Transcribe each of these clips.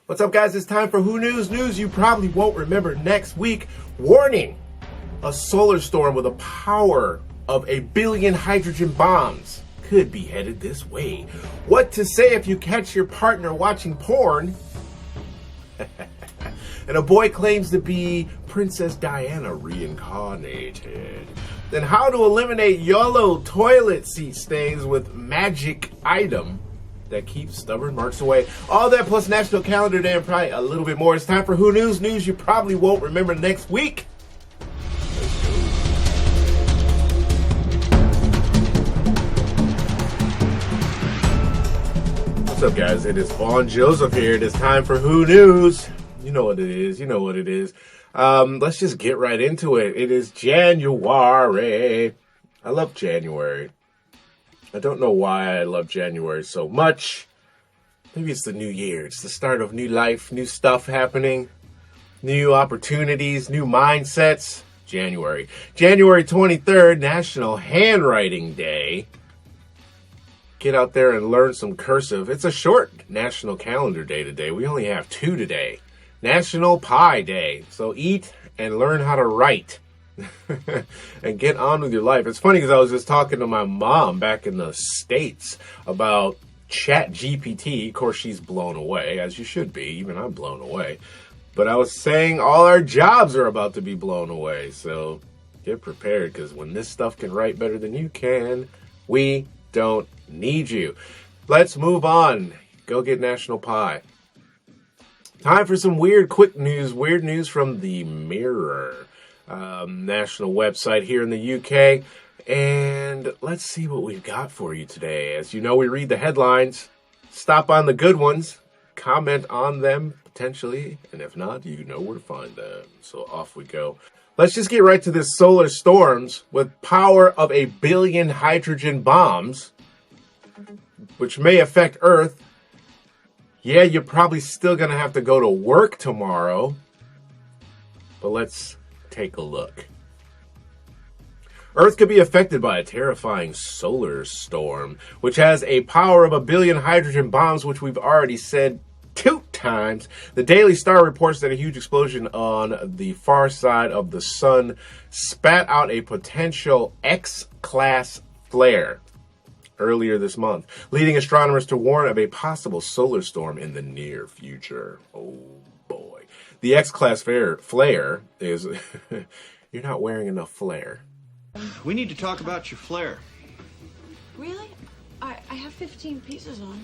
What's up, guys? It's time for Who News News you probably won't remember next week. Warning! A solar storm with a power of 1 billion hydrogen bombs could be headed this way. What to say if you catch your partner watching porn? And a boy claims to be Princess Diana reincarnated. Then how to eliminate yellow toilet seat stains with magic item that keeps stubborn marks away. All that plus National Calendar Day and probably a little bit more. It's time for Who News News you probably won't remember next week. What's up, guys? It is Vaughn Joseph here. It is time for Who News. You know what it is. You know what it is. Let's just get right into it. It is January. I love January. I don't know why I love January so much. Maybe it's the new year. It's the start of new life, new stuff happening, new opportunities, new mindsets. January 23rd, National Handwriting Day. Get out there and learn some cursive. It's a short National Calendar Day today. We only have 2 today. National Pie Day. So eat and learn how to write. And get on with your life. It's funny because I was just talking to my mom back in the States about ChatGPT. Of course, she's blown away, as you should be. Even I'm blown away. But I was saying all our jobs are about to be blown away. So get prepared, because when this stuff can write better than you can, we don't need you. Let's move on. Go get National Pie. Time for some weird news from the Mirror. National website here in the UK. And let's see what we've got for you today. As you know, we read the headlines, stop on the good ones, comment on them potentially, and if not, you know where to find them. So off we go. Let's just get right to this solar storms with power of 1 billion hydrogen bombs, which may affect Earth. Yeah, you're probably still going to have to go to work tomorrow, but let's take a look. Earth could be affected by a terrifying solar storm, which has a power of 1 billion hydrogen bombs, which we've already said 2 times. The Daily Star reports that a huge explosion on the far side of the sun spat out a potential X-class flare earlier this month, leading astronomers to warn of a possible solar storm in the near future. Oh boy. The X-class flare is... You're not wearing enough flare. We need to talk about your flare. Really? I have 15 pieces on.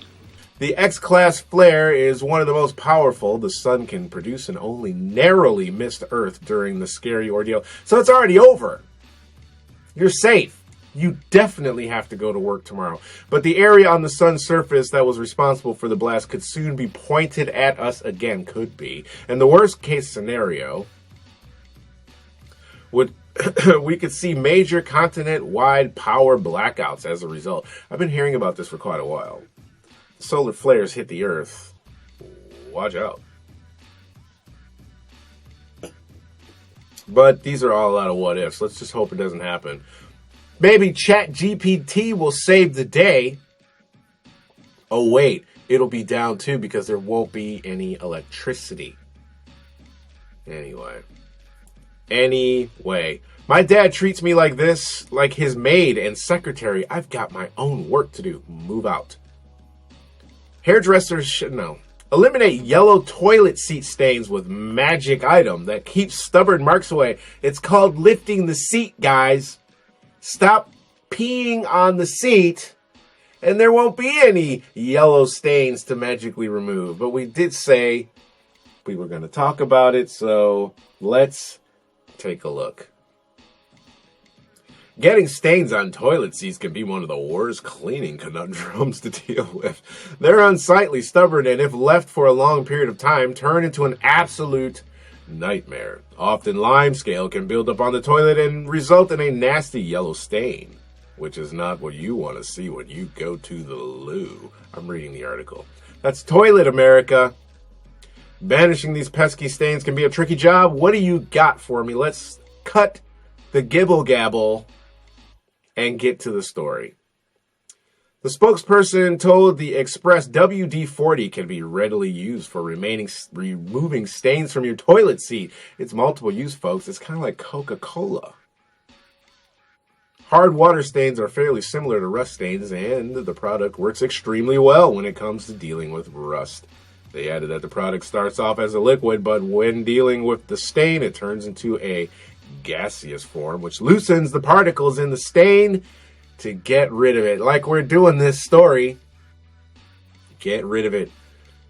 The X-class flare is one of the most powerful the sun can produce and only narrowly missed Earth during the scary ordeal. So it's already over. You're safe. You definitely have to go to work tomorrow. But the area on the sun's surface that was responsible for the blast could soon be pointed at us again. Could be. And the worst case scenario would we could see major continent-wide power blackouts as a result. I've been hearing about this for quite a while. Solar flares hit the Earth. Watch out. But these are all a lot of what ifs. Let's just hope it doesn't happen. Maybe ChatGPT will save the day. Oh, wait. It'll be down too because there won't be any electricity. Anyway. My dad treats me like this, like his maid and secretary. I've got my own work to do. Move out. Hairdressers should know. Eliminate yellow toilet seat stains with magic item that keeps stubborn marks away. It's called lifting the seat, guys. Stop peeing on the seat, and there won't be any yellow stains to magically remove. But we did say we were going to talk about it, so let's take a look. Getting stains on toilet seats can be one of the worst cleaning conundrums to deal with. They're unsightly, stubborn, and if left for a long period of time, turn into an absolute nightmare. Often limescale can build up on the toilet and result in a nasty yellow stain, which is not what you want to see when you go to the loo. I'm reading the article. That's Toilet America. Banishing these pesky stains can be a tricky job. What do you got for me? Let's cut the gibble gabble and get to the story. The spokesperson told the Express WD-40 can be readily used for removing stains from your toilet seat. It's multiple use, folks. It's kind of like Coca-Cola. Hard water stains are fairly similar to rust stains, and the product works extremely well when it comes to dealing with rust. They added that the product starts off as a liquid, but when dealing with the stain, it turns into a gaseous form, which loosens the particles in the stain to get rid of it. Like we're doing this story. Get rid of it.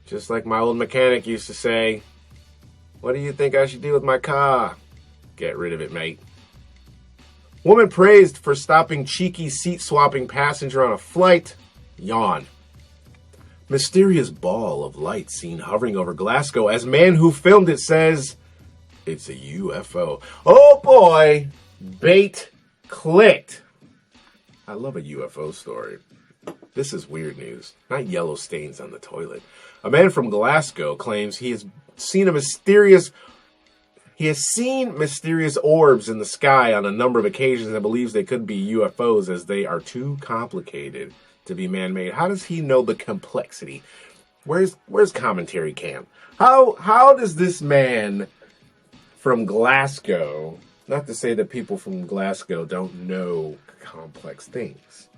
Just like my old mechanic used to say, what do you think I should do with my car? Get rid of it, mate. Woman praised for stopping cheeky seat-swapping passenger on a flight. Yawn. Mysterious ball of light seen hovering over Glasgow as man who filmed it says it's a UFO. Oh boy! Bait clicked. I love a UFO story. This is weird news, not yellow stains on the toilet. A man from Glasgow claims he has seen mysterious orbs in the sky on a number of occasions and believes they could be UFOs as they are too complicated to be man-made. How does he know the complexity? Where's commentary cam? How does this man from Glasgow, not to say that people from Glasgow don't know complex things,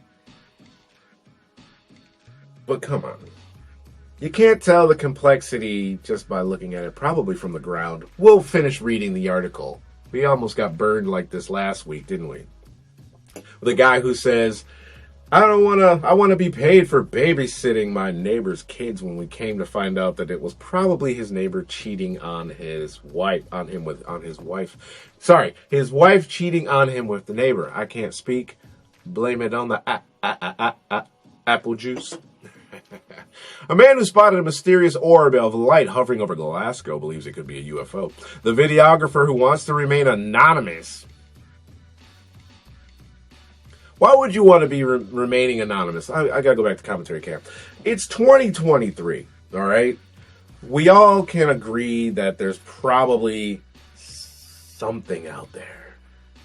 but come on. You can't tell the complexity just by looking at it, probably from the ground. We'll finish reading the article. We almost got burned like this last week, didn't we? The guy who says, I want to be paid for babysitting my neighbor's kids, when we came to find out that it was probably his neighbor cheating on his wife, his wife cheating on him with the neighbor. I can't speak. Blame it on the apple juice. A man who spotted a mysterious orb of light hovering over Glasgow believes it could be a UFO. The videographer, who wants to remain anonymous. Why would you want to be remaining anonymous? I got to go back to commentary camp. It's 2023, all right? We all can agree that there's probably something out there.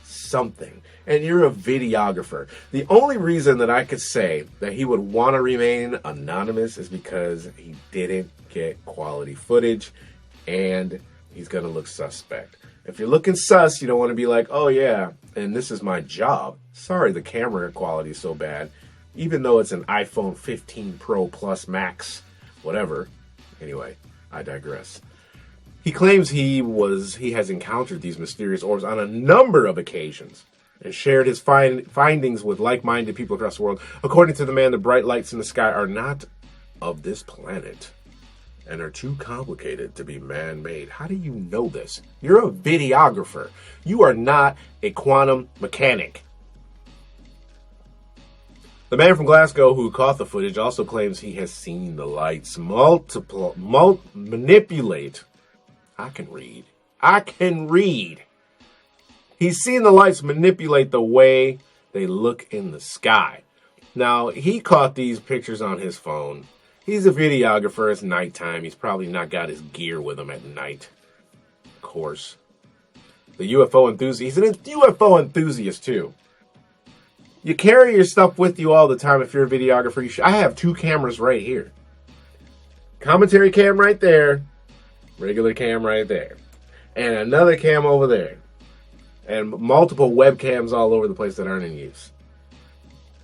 Something. And you're a videographer. The only reason that I could say that he would want to remain anonymous is because he didn't get quality footage and he's going to look suspect. If you're looking sus, you don't want to be like, oh yeah, and this is my job. Sorry, the camera quality is so bad. Even though it's an iPhone 15 Pro Plus Max, whatever. Anyway, I digress. He claims he has encountered these mysterious orbs on a number of occasions and shared his findings with like-minded people across the world. According to the man, the bright lights in the sky are not of this planet and are too complicated to be man-made. How do you know this? You're a videographer. You are not a quantum mechanic. The man from Glasgow who caught the footage also claims he has seen the lights manipulate. I can read. He's seen the lights manipulate the way they look in the sky. Now, he caught these pictures on his phone. He's a videographer. It's nighttime. He's probably not got his gear with him at night. Of course. The UFO enthusiast. He's a UFO enthusiast, too. You carry your stuff with you all the time if you're a videographer. I have 2 cameras right here. Commentary cam right there. Regular cam right there. And another cam over there. And multiple webcams all over the place that aren't in use.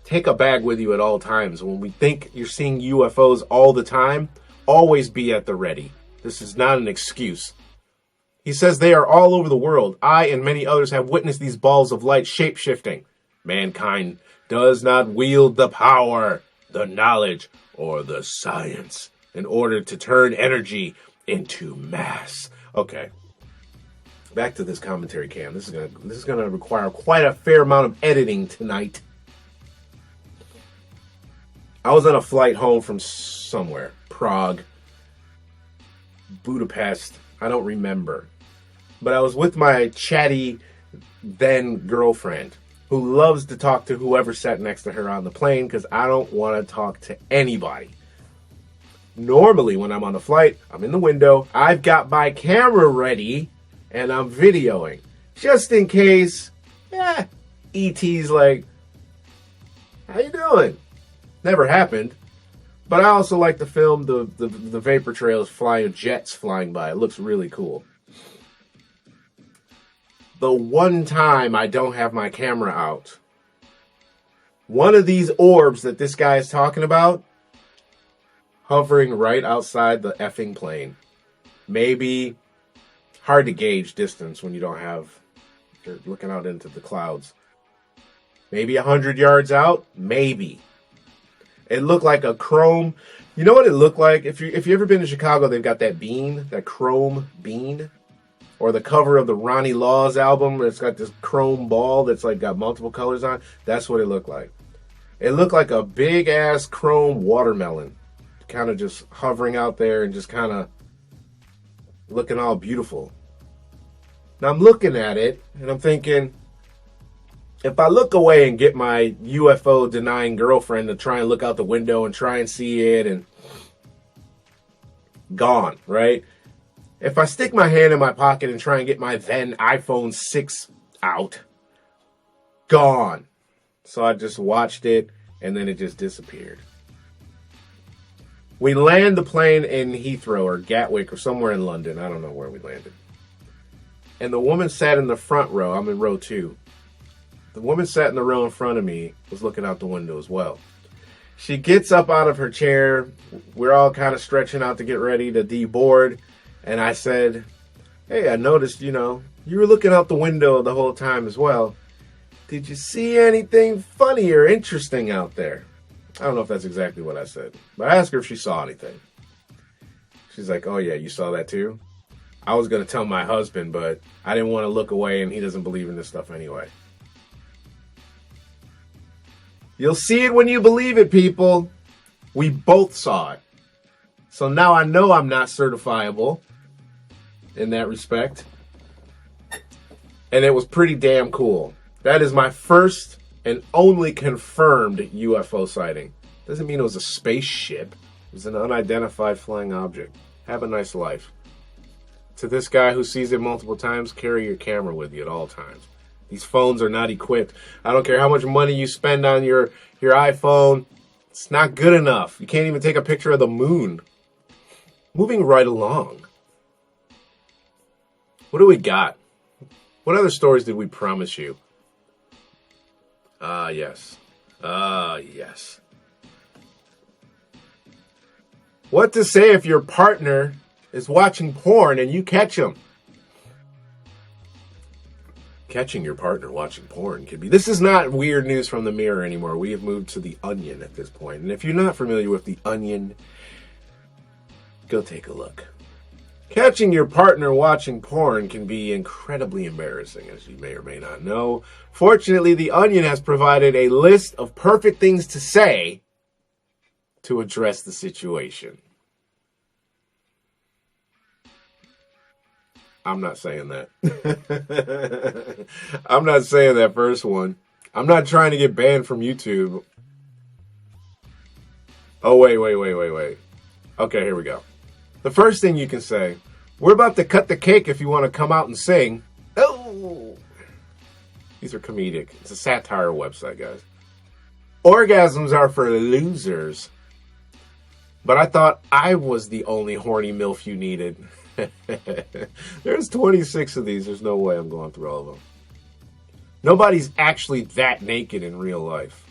Take a bag with you at all times. When we think you're seeing UFOs all the time, always be at the ready. This is not an excuse. He says they are all over the world. I and many others have witnessed these balls of light shape-shifting. Mankind does not wield the power, the knowledge, or the science in order to turn energy into mass. Okay. Back to this commentary cam. This is gonna require quite a fair amount of editing tonight. I was on a flight home from somewhere. Prague. Budapest. I don't remember. But I was with my chatty then girlfriend, who loves to talk to whoever sat next to her on the plane because I don't want to talk to anybody. Normally, when I'm on a flight, I'm in the window. I've got my camera ready and I'm videoing. Just in case, ET's like, how you doing? Never happened. But I also like to film the vapor trails jets flying by. It looks really cool. The one time I don't have my camera out, one of these orbs that this guy is talking about, hovering right outside the effing plane. Maybe hard to gauge distance when you're looking out into the clouds. Maybe 100 yards out, maybe. It looked like a chrome. You know what it looked like? If you ever been to Chicago, they've got that bean, that chrome bean, or the cover of the Ronnie Laws album. It's got this chrome ball that's like got multiple colors on. That's what it looked like. It looked like a big ass chrome watermelon, kind of just hovering out there and just kind of looking all beautiful. Now I'm looking at it and I'm thinking, if I look away and get my UFO denying girlfriend to try and look out the window and try and see it, and gone, right? If I stick my hand in my pocket and try and get my then iPhone 6 out, gone. So I just watched it and then it just disappeared. We land the plane in Heathrow or Gatwick or somewhere in London. I don't know where we landed. And the woman sat in the front row. I'm in row 2. The woman sat in the row in front of me, was looking out the window as well. She gets up out of her chair. We're all kind of stretching out to get ready to deboard. And I said, hey, I noticed, you were looking out the window the whole time as well. Did you see anything funny or interesting out there? I don't know if that's exactly what I said, but I asked her if she saw anything. She's like, oh yeah, you saw that too? I was going to tell my husband, but I didn't want to look away and he doesn't believe in this stuff anyway. You'll see it when you believe it, people. We both saw it. So now I know I'm not certifiable in that respect. And it was pretty damn cool. That is my first and only confirmed UFO sighting. Doesn't mean it was a spaceship. It was an unidentified flying object. Have a nice life. To this guy who sees it multiple times, carry your camera with you at all times. These phones are not equipped. I don't care how much money you spend on your iPhone. It's not good enough. You can't even take a picture of the moon. Moving right along. What do we got? What other stories did we promise you? Yes. Yes. What to say if your partner is watching porn and you catch them? Catching your partner watching porn could be... This is not weird news from the Mirror anymore. We have moved to the Onion at this point. And if you're not familiar with the Onion, go take a look. Catching your partner watching porn can be incredibly embarrassing, as you may or may not know. Fortunately, the Onion has provided a list of perfect things to say to address the situation. I'm not saying that. I'm not saying that first one. I'm not trying to get banned from YouTube. Oh, wait. Okay, here we go. The first thing you can say, we're about to cut the cake if you want to come out and sing. Oh! These are comedic. It's a satire website, guys. Orgasms are for losers. But I thought I was the only horny MILF you needed. There's 26 of these. There's no way I'm going through all of them. Nobody's actually that naked in real life.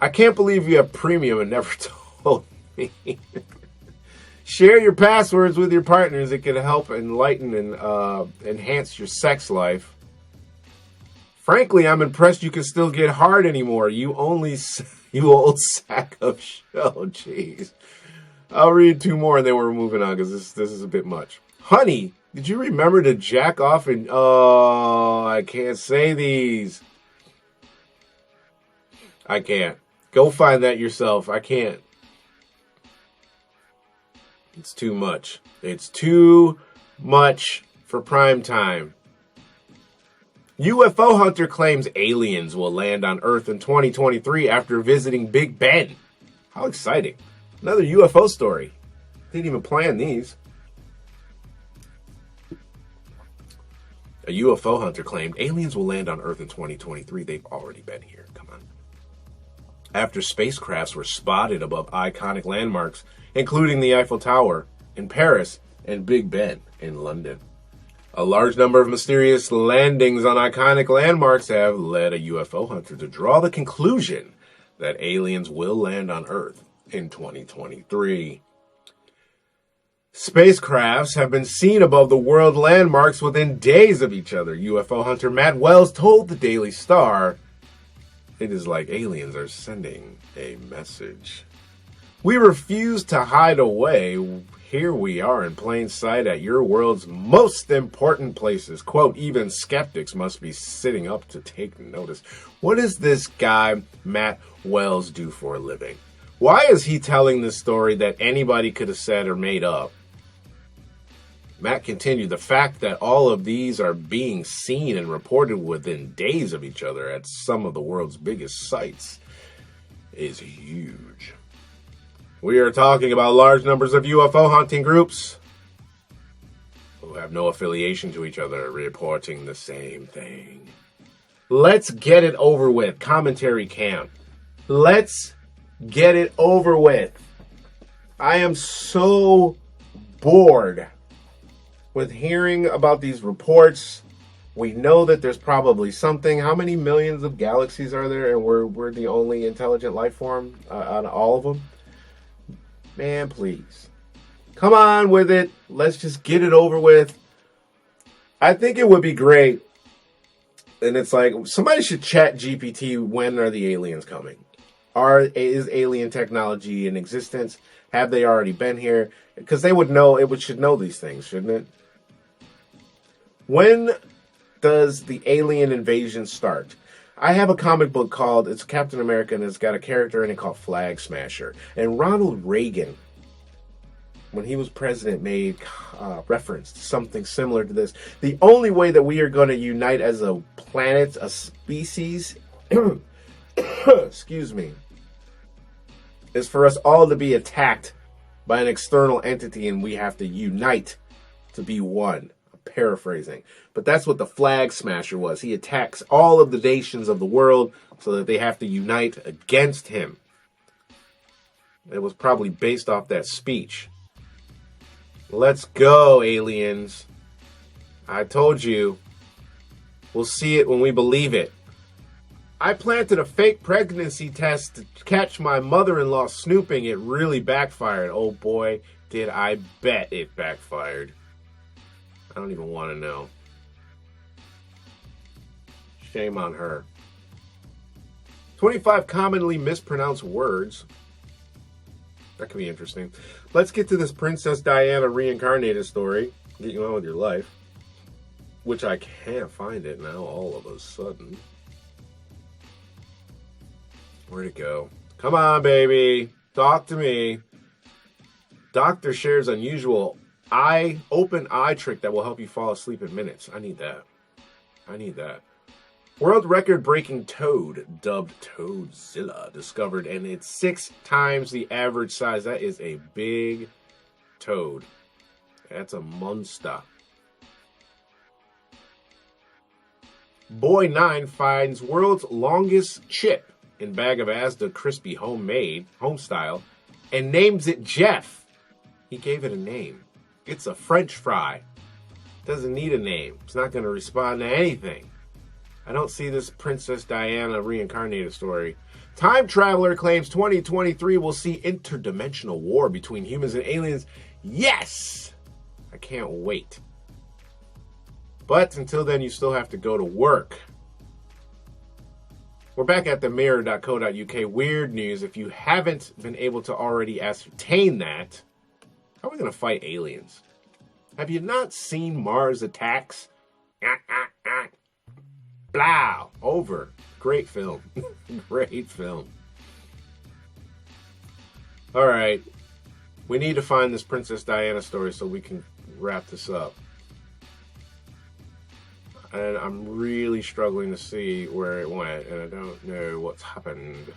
I can't believe you have premium and never told me. Share your passwords with your partners. It can help enlighten and enhance your sex life. Frankly, I'm impressed you can still get hard anymore. You old sack of shit. Oh, jeez. I'll read 2 more and then we're moving on because this is a bit much. Honey, did you remember to jack off and... Oh, I can't say these. I can't. Go find that yourself. I can't. It's too much. It's too much for prime time. UFO hunter claims aliens will land on Earth in 2023 after visiting Big Ben. How exciting. Another UFO story. Didn't even plan these. A UFO hunter claimed aliens will land on Earth in 2023. They've already been here. Come on. after spacecrafts were spotted above iconic landmarks, including the Eiffel Tower in Paris and Big Ben in London. A large number of mysterious landings on iconic landmarks have led a UFO hunter to draw the conclusion that aliens will land on Earth in 2023. Spacecrafts have been seen above the world landmarks within days of each other. UFO hunter Matt Wells told the Daily Star, "It is like aliens are sending a message. We refuse to hide away. Here we are in plain sight at your world's most important places." Quote, "Even skeptics must be sitting up to take notice." What does this guy, Matt Wells, do for a living? Why is he telling this story that anybody could have said or made up? Matt continued, "The fact that all of these are being seen and reported within days of each other at some of the world's biggest sites is huge. We are talking about large numbers of UFO hunting groups who have no affiliation to each other reporting the same thing. Let's get it over with. Commentary camp. Let's get it over with. I am so bored with hearing about these reports. We know that there's probably something. How many millions of galaxies are there, and we're the only intelligent life form out of all of them? Man, please. Come on with it. Let's just get it over with. I think it would be great. And it's like, somebody should chat GPT, when are the aliens coming? Is alien technology in existence? Have they already been here? Because they would know, should know these things, shouldn't it? When does the alien invasion start? I have a comic book called, it's Captain America, and it's got a character in it called Flag Smasher. And Ronald Reagan, when he was president, made reference to something similar to this. The only way that we are going to unite as a planet, a species, excuse me, is for us all to be attacked by an external entity, and we have to unite to be one. Paraphrasing, but that's what the Flag Smasher was. He attacks all of the nations of the world so that they have to unite against him. It was probably based off that speech. Let's go, aliens. I told you. We'll see it when we believe it. I planted a fake pregnancy test to catch my mother-in-law snooping. It really backfired. Oh boy, did I bet it backfired. I don't even want to know. Shame on her. 25 commonly mispronounced words. That could be interesting. Let's get to this Princess Diana Reincarnated story. Get you on with your life. Which I can't find it now all of a sudden. Where'd it go? Come on, baby. Talk to me. Doctor shares unusual open eye trick that will help you fall asleep in minutes. I need that. World record breaking toad, dubbed Toadzilla, discovered, and it's 6 times the average size. That is a big toad. That's a monster. Boy 9 finds world's longest chip in bag of Asda crispy home style, and names it Jeff. He gave it a name. It's a French fry. Doesn't need a name. It's not going to respond to anything. I don't see this Princess Diana Reincarnated story. Time traveler claims 2023 will see interdimensional war between humans and aliens. Yes! I can't wait. But until then, you still have to go to work. We're back at themirror.co.uk. Weird news. If you haven't been able to already ascertain that, how are we going to fight aliens? Have you not seen Mars Attacks? Blah! Over. Great film. Great film. Alright. We need to find this Princess Diana story so we can wrap this up. And I'm really struggling to see where it went, and I don't know what's happened.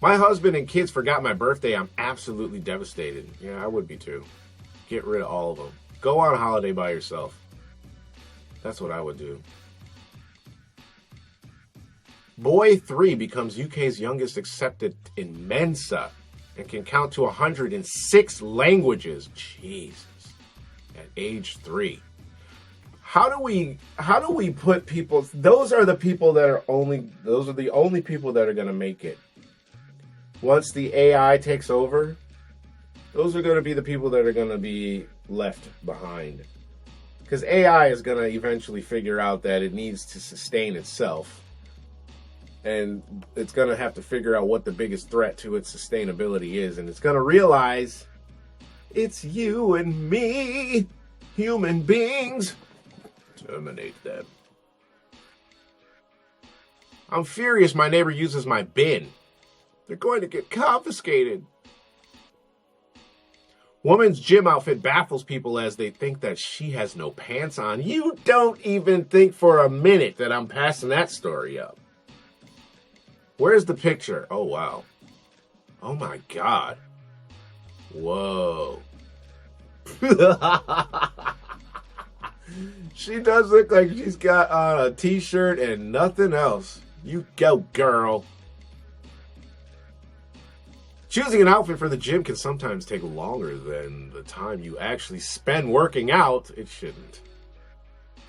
My husband and kids forgot my birthday. I'm absolutely devastated. Yeah, I would be too. Get rid of all of them. Go on holiday by yourself. That's what I would do. Boy 3 becomes UK's youngest accepted in Mensa and can count to 106 languages. Jesus. At age 3. How do we put people, those are the only people that are going to make it. Once the AI takes over, those are going to be the people that are going to be left behind. Because AI is going to eventually figure out that it needs to sustain itself. And it's going to have to figure out what the biggest threat to its sustainability is. And it's going to realize it's you and me, human beings. Terminate them. I'm furious my neighbor uses my bin. They're going to get confiscated. Woman's gym outfit baffles people as they think that she has no pants on. You don't even think for a minute that I'm passing that story up. Where's the picture? Oh, wow. Oh, my God. Whoa. She does look like she's got on a t-shirt and nothing else. You go, girl. Choosing an outfit for the gym can sometimes take longer than the time you actually spend working out. It shouldn't.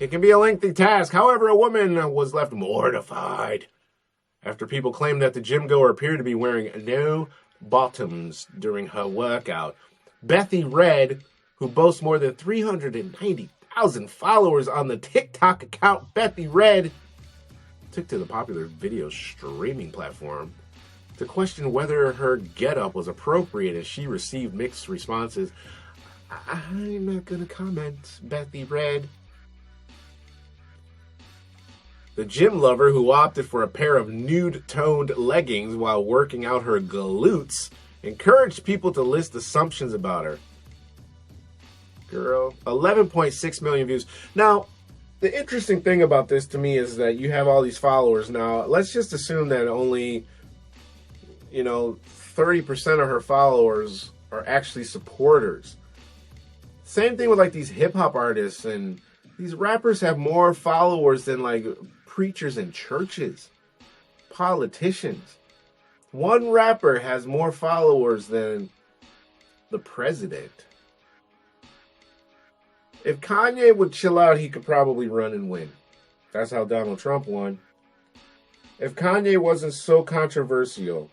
It can be a lengthy task. However, a woman was left mortified after people claimed that the gym goer appeared to be wearing no bottoms during her workout. Bethy Red, who boasts more than 390,000 followers on the TikTok account Bethy Red, took to the popular video streaming platform to question whether her getup was appropriate as she received mixed responses. I'm not going to comment, Bethy Red. The gym lover, who opted for a pair of nude-toned leggings while working out her glutes, encouraged people to list assumptions about her. Girl, 11.6 million views. Now, the interesting thing about this to me is that you have all these followers. Now, let's just assume that only, 30% of her followers are actually supporters. Same thing with like these hip-hop artists, and these rappers have more followers than like preachers in churches, politicians. One rapper has more followers than the president. If Kanye would chill out, he could probably run and win. That's how Donald Trump won. If Kanye wasn't so controversial,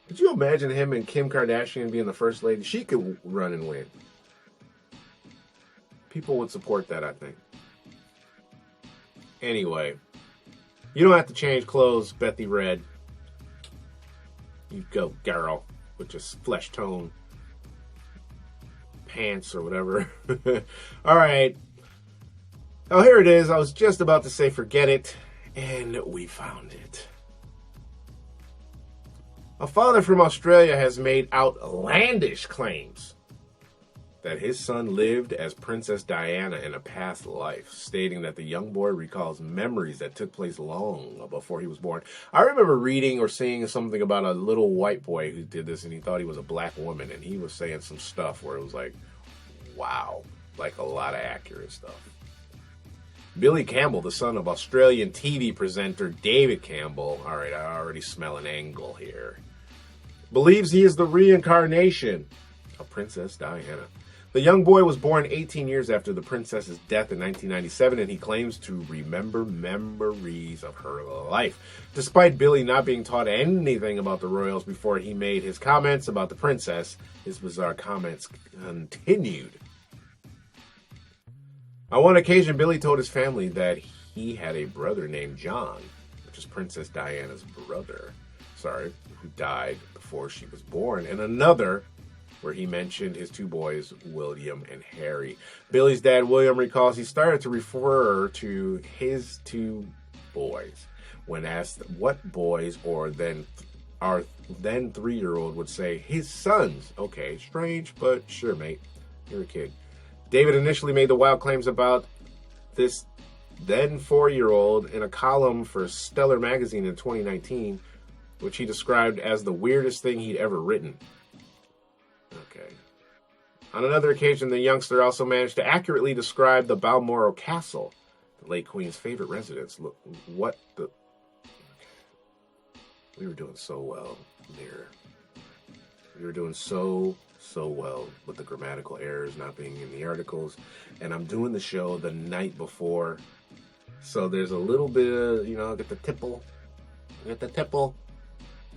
could you imagine him and Kim Kardashian being the first lady? She could run and win. People would support that, I think. Anyway, you don't have to change clothes, Bethy Red. You go, girl, with just flesh tone pants or whatever. All right. Oh, here it is. I was just about to say forget it, and we found it. A father from Australia has made outlandish claims that his son lived as Princess Diana in a past life, stating that the young boy recalls memories that took place long before he was born. I remember reading or seeing something about a little white boy who did this, and he thought he was a black woman, and he was saying some stuff where it was like, wow, like a lot of accurate stuff. Billy Campbell, the son of Australian TV presenter David Campbell, all right, I already smell an angle here, believes he is the reincarnation of Princess Diana. The young boy was born 18 years after the princess's death in 1997, and he claims to remember memories of her life. Despite Billy not being taught anything about the royals before he made his comments about the princess, his bizarre comments continued. On one occasion, Billy told his family that he had a brother named John, which is Princess Diana's brother, who died before she was born, and another where he mentioned his two boys, William and Harry. Billy's dad, William, recalls he started to refer to his two boys when asked what boys or our then 3-year-old would say, his sons. Okay, strange, but sure, mate. You're a kid. David initially made the wild claims about this then 4-year-old in a column for Stellar magazine in 2019, which he described as the weirdest thing he'd ever written. Okay. On another occasion, the youngster also managed to accurately describe the Balmoral Castle, the late Queen's favorite residence. Look, what the We were doing so well, Mirror. We were doing so well with the grammatical errors not being in the articles. And I'm doing the show the night before. So there's a little bit of, I get the tipple.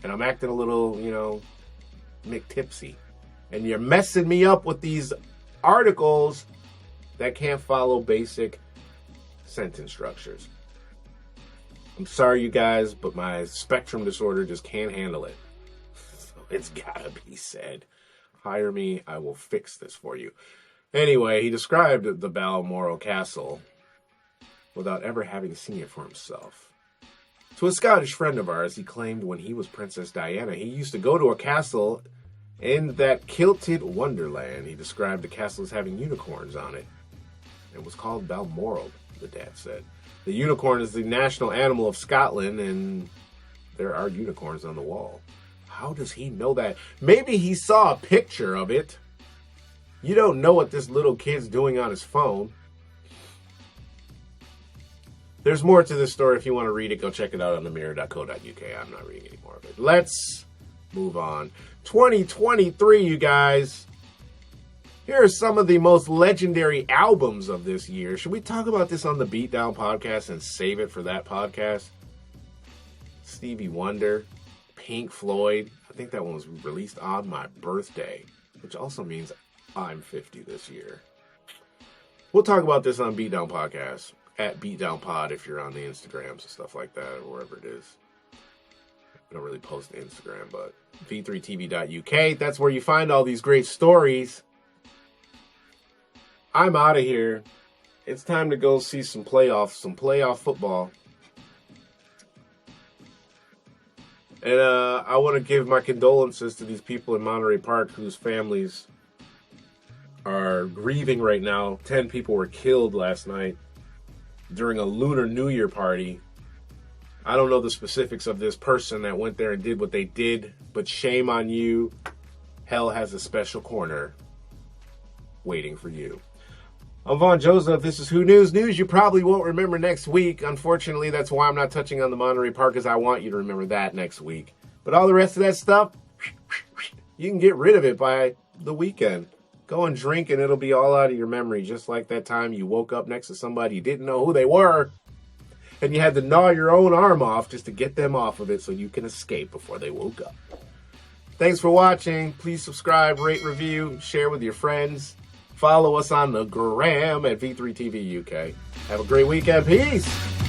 And I'm acting a little, McTipsy. And you're messing me up with these articles that can't follow basic sentence structures. I'm sorry, you guys, but my spectrum disorder just can't handle it. So it's gotta be said. Hire me, I will fix this for you. Anyway, he described the Balmoral Castle without ever having seen it for himself. To a Scottish friend of ours, he claimed when he was Princess Diana, he used to go to a castle in that kilted wonderland. He described the castle as having unicorns on it. It was called Balmoral, the dad said. The unicorn is the national animal of Scotland, and there are unicorns on the wall. How does he know that? Maybe he saw a picture of it. You don't know what this little kid's doing on his phone. There's more to this story. If you want to read it, go check it out on themirror.co.uk. I'm not reading any more of it. Let's move on. 2023, you guys. Here are some of the most legendary albums of this year. Should we talk about this on the Beatdown podcast and save it for that podcast? Stevie Wonder, Pink Floyd. I think that one was released on my birthday, which also means I'm 50 this year. We'll talk about this on Beatdown podcast, at Beatdown Pod if you're on the Instagrams and stuff like that, or wherever it is. I don't really post to Instagram, but v3tv.uk, that's where you find all these great stories. I'm out of here. It's time to go see some playoff football. And I want to give my condolences to these people in Monterey Park whose families are grieving right now. 10 people were killed last night during a Lunar New Year party. I don't know the specifics of this person that went there and did what they did, but shame on you. Hell has a special corner waiting for you. I'm Vaughn Joseph. This is Who News News you probably won't remember next week. Unfortunately, that's why I'm not touching on the Monterey Park, because I want you to remember that next week. But all the rest of that stuff, you can get rid of it by the weekend. Go and drink and it'll be all out of your memory, just like that time you woke up next to somebody you didn't know who they were, and you had to gnaw your own arm off just to get them off of it so you can escape before they woke up. Thanks for watching. Please subscribe, rate, review, share with your friends. Follow us on the gram at V3TV UK. Have a great weekend. Peace.